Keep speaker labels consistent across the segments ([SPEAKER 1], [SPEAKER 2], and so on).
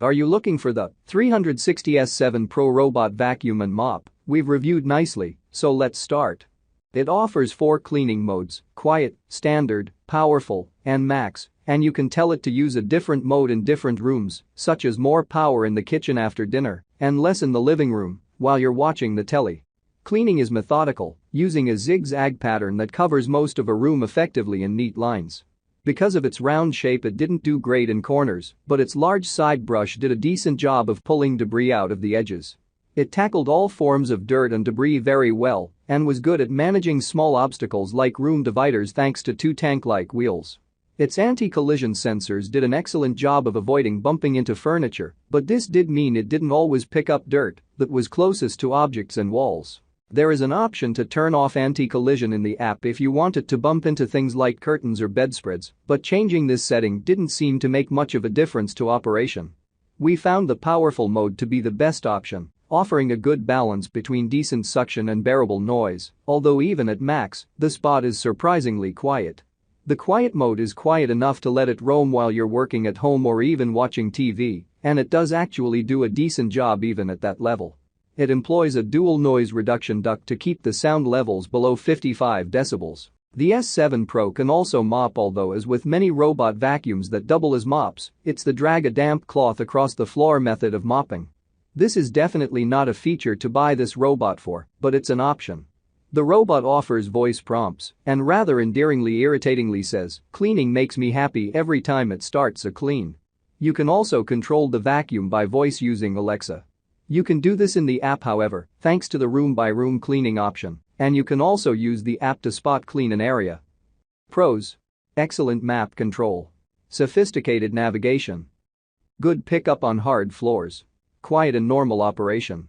[SPEAKER 1] Are you looking for the 360 S7 Pro Robot Vacuum and Mop? We've reviewed nicely, so let's start. It offers 4 cleaning modes: quiet, standard, powerful, and max, and you can tell it to use a different mode in different rooms, such as more power in the kitchen after dinner and less in the living room while you're watching the telly. Cleaning is methodical, using a zigzag pattern that covers most of a room effectively in neat lines. Because of its round shape, it didn't do great in corners, but its large side brush did a decent job of pulling debris out of the edges. It tackled all forms of dirt and debris very well and was good at managing small obstacles like room dividers thanks to 2 tank-like wheels. Its anti-collision sensors did an excellent job of avoiding bumping into furniture, but this did mean it didn't always pick up dirt that was closest to objects and walls. There is an option to turn off anti-collision in the app if you want it to bump into things like curtains or bedspreads, but changing this setting didn't seem to make much of a difference to operation. We found the powerful mode to be the best option, offering a good balance between decent suction and bearable noise, although even at max, the spot is surprisingly quiet. The quiet mode is quiet enough to let it roam while you're working at home or even watching TV, and it does actually do a decent job even at that level. It employs a dual noise reduction duct to keep the sound levels below 55 decibels. The S7 Pro can also mop, although as with many robot vacuums that double as mops, it's the drag a damp cloth across the floor method of mopping. This is definitely not a feature to buy this robot for, but it's an option. The robot offers voice prompts and rather endearingly irritatingly says, "Cleaning makes me happy every time it starts a clean." You can also control the vacuum by voice using Alexa. You can do this in the app, however, thanks to the room-by-room cleaning option, and you can also use the app to spot clean an area. Pros: excellent map control, sophisticated navigation, good pickup on hard floors, quiet and normal operation.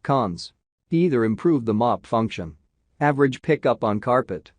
[SPEAKER 1] Cons: either improve the mop function, average pickup on carpet,